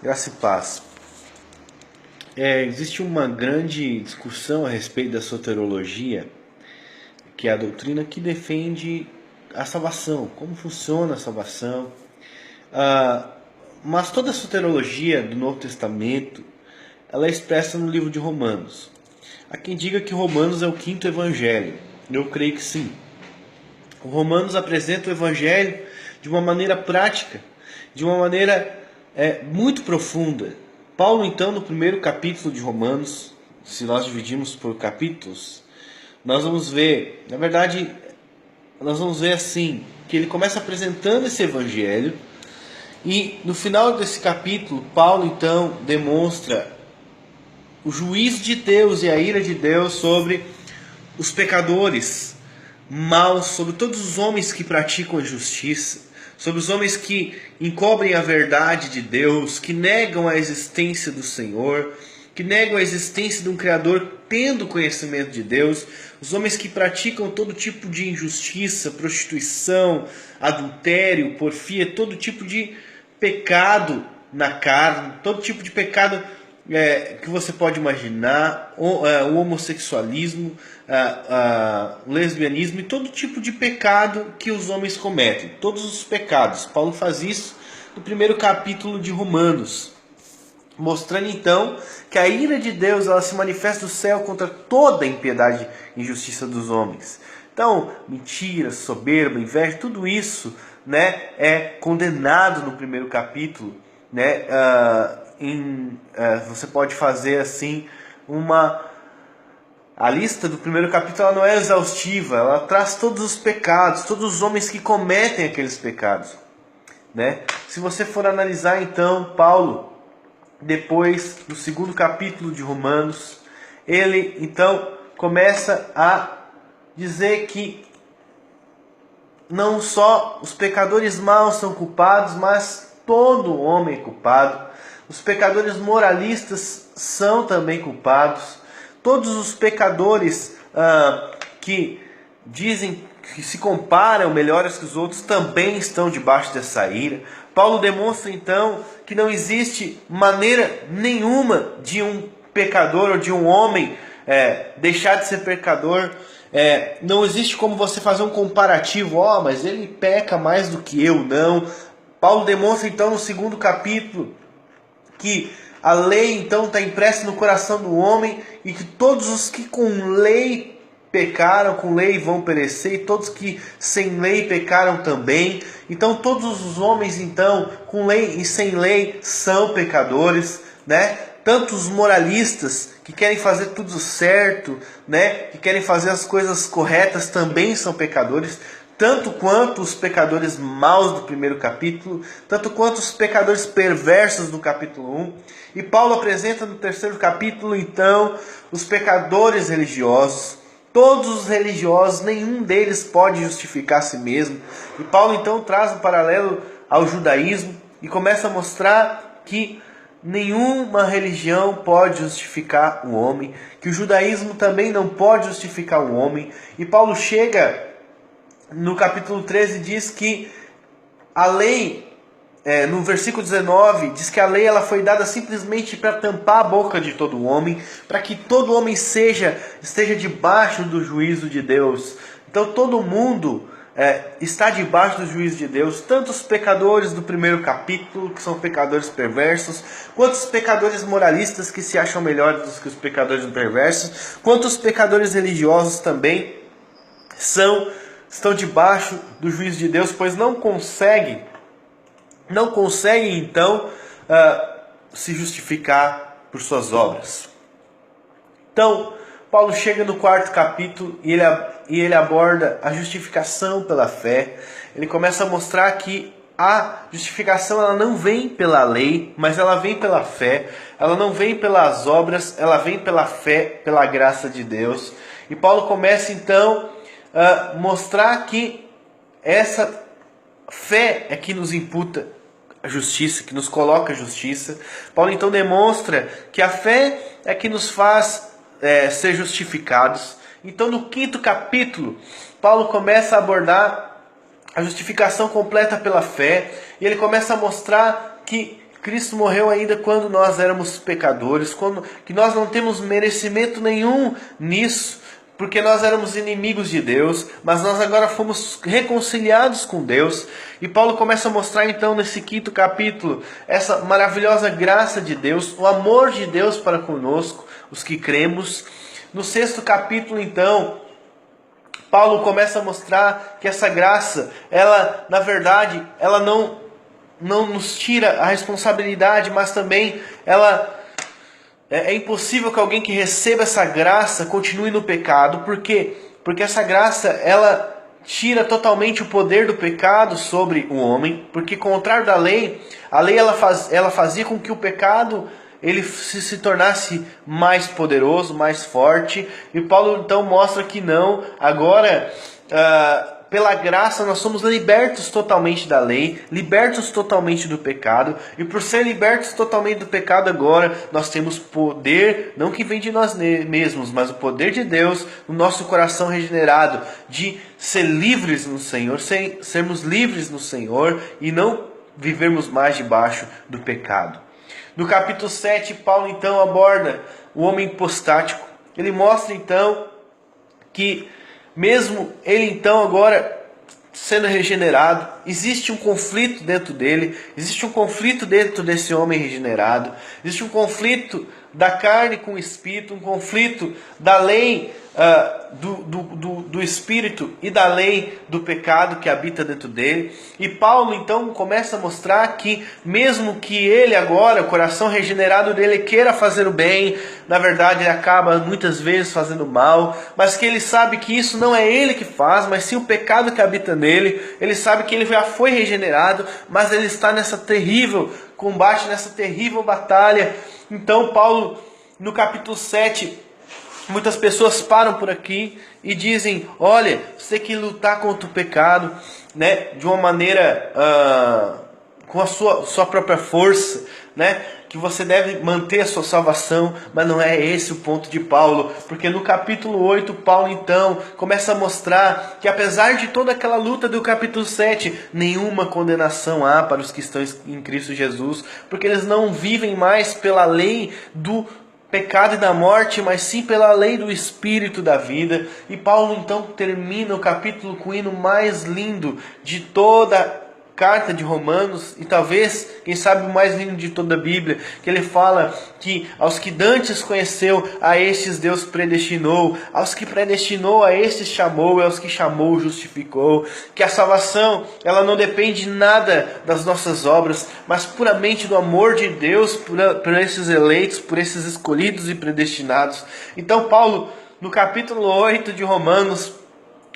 Graça e paz. Existe uma grande discussão a respeito da soteriologia, que é a doutrina que defende a salvação, como funciona a salvação. Ah, mas toda a soteriologia do Novo Testamento ela é expressa no livro de Romanos. Há quem diga que Romanos é o quinto evangelho. Eu creio que sim. O Romanos apresenta o evangelho de uma maneira prática, de uma maneira muito profunda. Paulo, então, no primeiro capítulo de Romanos, se nós dividimos por capítulos, nós vamos ver, na verdade, nós vamos ver assim, que ele começa apresentando esse evangelho e no final desse capítulo, Paulo, então, demonstra o juízo de Deus e a ira de Deus sobre os pecadores maus, sobre todos os homens que praticam a justiça, sobre os homens que encobrem a verdade de Deus, que negam a existência do Senhor, que negam a existência de um Criador tendo conhecimento de Deus, os homens que praticam todo tipo de injustiça, prostituição, adultério, porfia, todo tipo de pecado na carne, todo tipo de pecado que você pode imaginar, o homossexualismo, o lesbianismo e todo tipo de pecado que os homens cometem, todos os pecados. Paulo faz isso no primeiro capítulo de Romanos, mostrando então que a ira de Deus ela se manifesta do céu contra toda a impiedade e injustiça dos homens. Então, mentira, soberba, inveja, tudo isso, né, é condenado no primeiro capítulo, né? Você pode fazer assim a lista do primeiro capítulo ela não é exaustiva, ela traz todos os pecados, todos os homens que cometem aqueles pecados, né? Se você for analisar então Paulo, depois do segundo capítulo de Romanos, ele então começa a dizer que não só os pecadores maus são culpados, mas todo homem é culpado. Os pecadores moralistas são também culpados. Todos os pecadores que dizem que se comparam melhores que os outros também estão debaixo dessa ira. Paulo demonstra então que não existe maneira nenhuma de um pecador ou de um homem deixar de ser pecador. Não existe como você fazer um comparativo, mas ele peca mais do que eu, não. Paulo demonstra então no segundo capítulo que a lei então está impressa no coração do homem e que todos os que com lei pecaram, com lei vão perecer, e todos que sem lei pecaram também. Então todos os homens então com lei e sem lei são pecadores, né? Tanto os moralistas que querem fazer tudo certo, né? Que querem fazer as coisas corretas também são pecadores. Tanto quanto os pecadores maus do primeiro capítulo, tanto quanto os pecadores perversos do capítulo 1. E Paulo apresenta no terceiro capítulo, então, os pecadores religiosos. Todos os religiosos, nenhum deles pode justificar a si mesmo. E Paulo, então, traz um paralelo ao judaísmo e começa a mostrar que nenhuma religião pode justificar o homem, que o judaísmo também não pode justificar o homem. E Paulo chega no capítulo 13 diz que a lei, no versículo 19, diz que a lei ela foi dada simplesmente para tampar a boca de todo homem, para que todo homem esteja debaixo do juízo de Deus. Então todo mundo está debaixo do juízo de Deus, tanto os pecadores do primeiro capítulo, que são pecadores perversos, quanto os pecadores moralistas, que se acham melhores do que os pecadores perversos, quanto os pecadores religiosos também estão debaixo do juízo de Deus, pois não conseguem então se justificar por suas obras. Então, Paulo chega no quarto capítulo e ele aborda a justificação pela fé. Ele começa a mostrar que a justificação ela não vem pela lei, mas ela vem pela fé. Ela não vem pelas obras, ela vem pela fé, pela graça de Deus. E Paulo começa então mostrar que essa fé é que nos imputa a justiça, que nos coloca a justiça. Paulo então demonstra que a fé é que nos faz ser justificados. Então no quinto capítulo, Paulo começa a abordar a justificação completa pela fé, e ele começa a mostrar que Cristo morreu ainda quando nós éramos pecadores, que nós não temos merecimento nenhum nisso, porque nós éramos inimigos de Deus, mas nós agora fomos reconciliados com Deus. E Paulo começa a mostrar então nesse 5º capítulo essa maravilhosa graça de Deus, o amor de Deus para conosco, os que cremos. No 6º capítulo então, Paulo começa a mostrar que essa graça, ela na verdade, ela não nos tira a responsabilidade, mas também é impossível que alguém que receba essa graça continue no pecado. Por quê? Porque essa graça, ela tira totalmente o poder do pecado sobre o homem. Porque, contrário da lei, a lei ela fazia com que o pecado ele se tornasse mais poderoso, mais forte. E Paulo então mostra que não. Agora, pela graça nós somos libertos totalmente da lei, libertos totalmente do pecado, e por ser libertos totalmente do pecado agora, nós temos poder, não que vem de nós mesmos, mas o poder de Deus no nosso coração regenerado, de ser livres no Senhor, sermos livres no Senhor e não vivermos mais debaixo do pecado. No capítulo 7, Paulo então aborda o homem hipostático. Ele mostra então que mesmo ele então agora sendo regenerado, existe um conflito dentro dele, existe um conflito dentro desse homem regenerado, existe um conflito da carne com o espírito, um conflito da lei do espírito e da lei do pecado que habita dentro dele. E Paulo então começa a mostrar que mesmo que ele agora, o coração regenerado dele, queira fazer o bem, na verdade ele acaba muitas vezes fazendo mal, mas que ele sabe que isso não é ele que faz, mas sim o pecado que habita nele. Ele sabe que ele já foi regenerado, mas ele está nessa terrível combate, nessa terrível batalha. Então Paulo, no capítulo 7, muitas pessoas param por aqui e dizem: olha, você tem que lutar contra o pecado, né, de uma maneira com a sua própria força, né, que você deve manter a sua salvação. Mas não é esse o ponto de Paulo, porque no capítulo 8 Paulo então começa a mostrar que apesar de toda aquela luta do capítulo 7, nenhuma condenação há para os que estão em Cristo Jesus, porque eles não vivem mais pela lei do pecado e da morte, mas sim pela lei do Espírito da vida. E Paulo então termina o capítulo com o hino mais lindo de toda a carta de Romanos, e talvez, quem sabe, o mais lindo de toda a Bíblia, que ele fala que aos que dantes conheceu, a estes Deus predestinou, aos que predestinou, a estes chamou, e aos que chamou, justificou. Que a salvação, ela não depende nada das nossas obras, mas puramente do amor de Deus por esses eleitos, por esses escolhidos e predestinados. Então Paulo, no capítulo 8 de Romanos,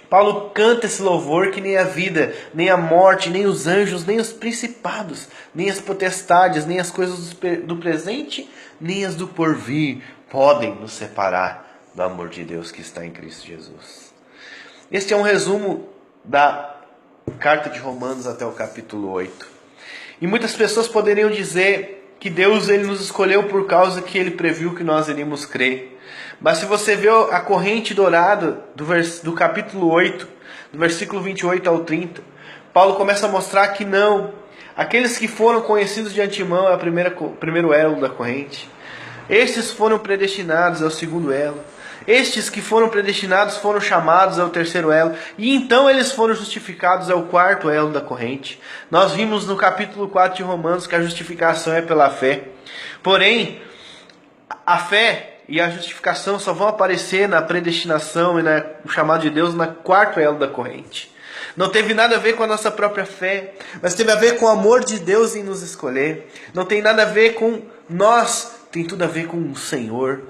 Paulo canta esse louvor que nem a vida, nem a morte, nem os anjos, nem os principados, nem as potestades, nem as coisas do presente, nem as do porvir podem nos separar do amor de Deus que está em Cristo Jesus. Este é um resumo da carta de Romanos até o capítulo 8. E muitas pessoas poderiam dizer que Deus ele nos escolheu por causa que ele previu que nós iríamos crer. Mas se você vê a corrente dourada do capítulo 8, do versículo 28 ao 30, Paulo começa a mostrar que não. Aqueles que foram conhecidos de antemão é o primeiro elo da corrente. Estes foram predestinados é o segundo elo. Estes que foram predestinados foram chamados é o terceiro elo. E então eles foram justificados é o quarto elo da corrente. Nós vimos no capítulo 4 de Romanos que a justificação é pela fé. Porém, a fé e a justificação só vão aparecer na predestinação e no chamado de Deus na quarto elo da corrente. Não teve nada a ver com a nossa própria fé, mas teve a ver com o amor de Deus em nos escolher. Não tem nada a ver com nós, tem tudo a ver com o Senhor.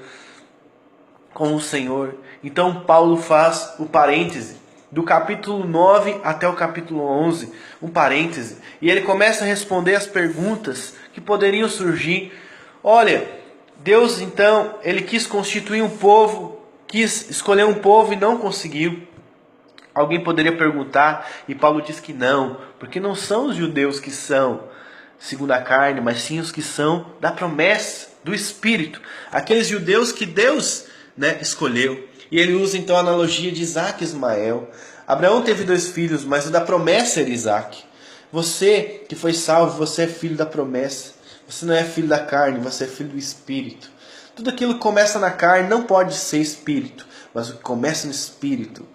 Com o Senhor. Então Paulo faz o parêntese do capítulo 9 até o capítulo 11, um parêntese, e ele começa a responder as perguntas que poderiam surgir. Olha, Deus então, ele quis constituir um povo, quis escolher um povo e não conseguiu. Alguém poderia perguntar, e Paulo diz que não, porque não são os judeus que são segundo a carne, mas sim os que são da promessa, do Espírito. Aqueles judeus que Deus, escolheu. E ele usa então a analogia de Isaac e Ismael. Abraão teve 2 filhos, mas o da promessa era Isaac. Você que foi salvo, você é filho da promessa. Você não é filho da carne, você é filho do Espírito. Tudo aquilo que começa na carne não pode ser Espírito, mas o que começa no Espírito,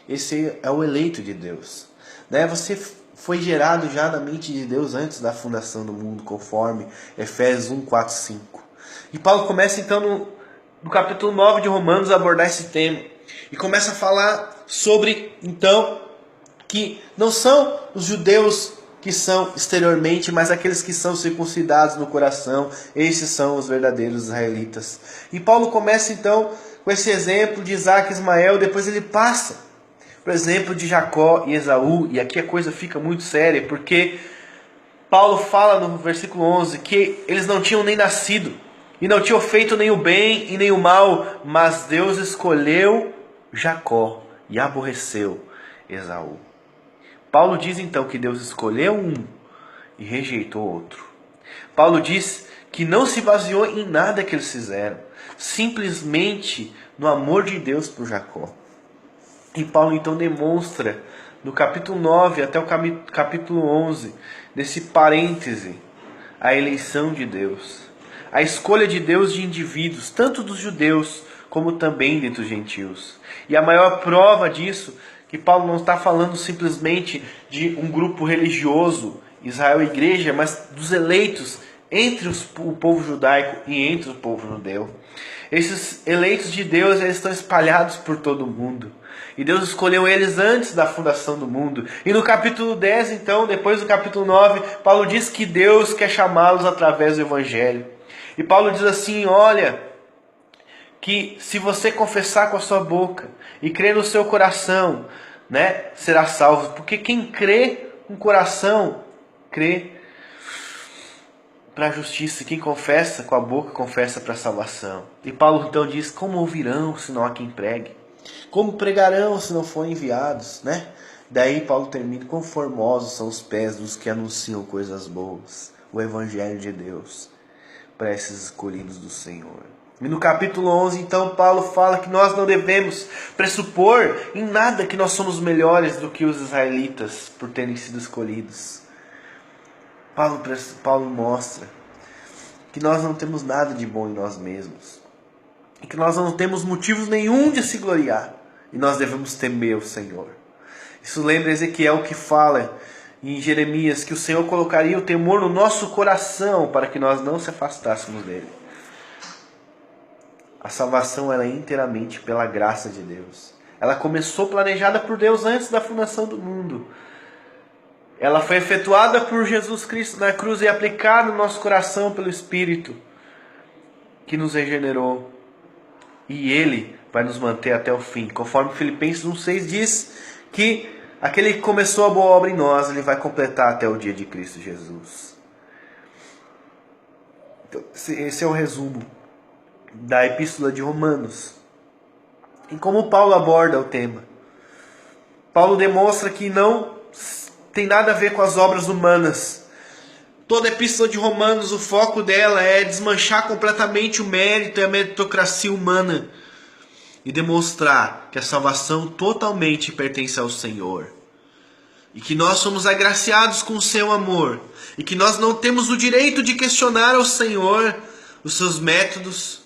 esse é o eleito de Deus. Né? Você foi gerado já na mente de Deus antes da fundação do mundo, conforme Efésios 1, 4, 5. E Paulo começa então no capítulo 9 de Romanos a abordar esse tema. E começa a falar sobre, então, que não são os judeus que são exteriormente, mas aqueles que são circuncidados no coração. Esses são os verdadeiros israelitas. E Paulo começa então com esse exemplo de Isaac e Ismael, depois ele passa por exemplo de Jacó e Esaú, e aqui a coisa fica muito séria, porque Paulo fala no versículo 11 que eles não tinham nem nascido, e não tinham feito nem o bem e nem o mal, mas Deus escolheu Jacó e aborreceu Esaú. Paulo diz então que Deus escolheu um e rejeitou outro. Paulo diz que não se baseou em nada que eles fizeram, simplesmente no amor de Deus por Jacó. E Paulo então demonstra no capítulo 9 até o capítulo 11, desse parêntese, a eleição de Deus, a escolha de Deus de indivíduos, tanto dos judeus como também dentre os gentios. E a maior prova disso, que Paulo não está falando simplesmente de um grupo religioso, Israel e igreja, mas dos eleitos entre o povo judaico e entre o povo judeu. Esses eleitos de Deus, eles estão espalhados por todo o mundo. E Deus escolheu eles antes da fundação do mundo. E no capítulo 10, então, depois do capítulo 9, Paulo diz que Deus quer chamá-los através do Evangelho. E Paulo diz assim, olha, que se você confessar com a sua boca e crer no seu coração, né, será salvo. Porque quem crê com o coração, crê para a justiça. Quem confessa com a boca, confessa para a salvação. E Paulo então diz, como ouvirão se não há quem pregue? Como pregarão se não forem enviados, né? Daí Paulo termina, quão formosos são os pés dos que anunciam coisas boas, o Evangelho de Deus, para esses escolhidos do Senhor. E no capítulo 11, então, Paulo fala que nós não devemos pressupor em nada que nós somos melhores do que os israelitas, por terem sido escolhidos. Paulo mostra que nós não temos nada de bom em nós mesmos, e que nós não temos motivos nenhum de se gloriar, e nós devemos temer o Senhor. Isso lembra Ezequiel que fala em Jeremias que o Senhor colocaria o temor no nosso coração para que nós não se afastássemos dele. A salvação ela é inteiramente pela graça de Deus. Ela começou planejada por Deus antes da fundação do mundo. Ela foi efetuada por Jesus Cristo na cruz e aplicada no nosso coração pelo Espírito que nos regenerou. E Ele vai nos manter até o fim. Conforme Filipenses 1,6 diz que aquele que começou a boa obra em nós, Ele vai completar até o dia de Cristo Jesus. Então, esse é o resumo da Epístola de Romanos. E como Paulo aborda o tema? Paulo demonstra que não tem nada a ver com as obras humanas. Toda a Epístola de Romanos, o foco dela é desmanchar completamente o mérito e a meritocracia humana e demonstrar que a salvação totalmente pertence ao Senhor. E que nós somos agraciados com o seu amor. E que nós não temos o direito de questionar ao Senhor os seus métodos,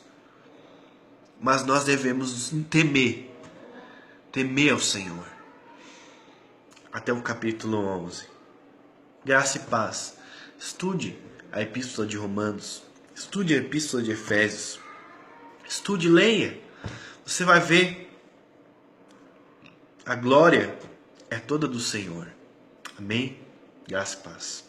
mas nós devemos temer ao Senhor. Até o capítulo 11. Graça e paz. Estude a Epístola de Romanos. Estude a Epístola de Efésios. Estude, leia. Você vai ver. A glória é toda do Senhor. Amém? Graça e paz.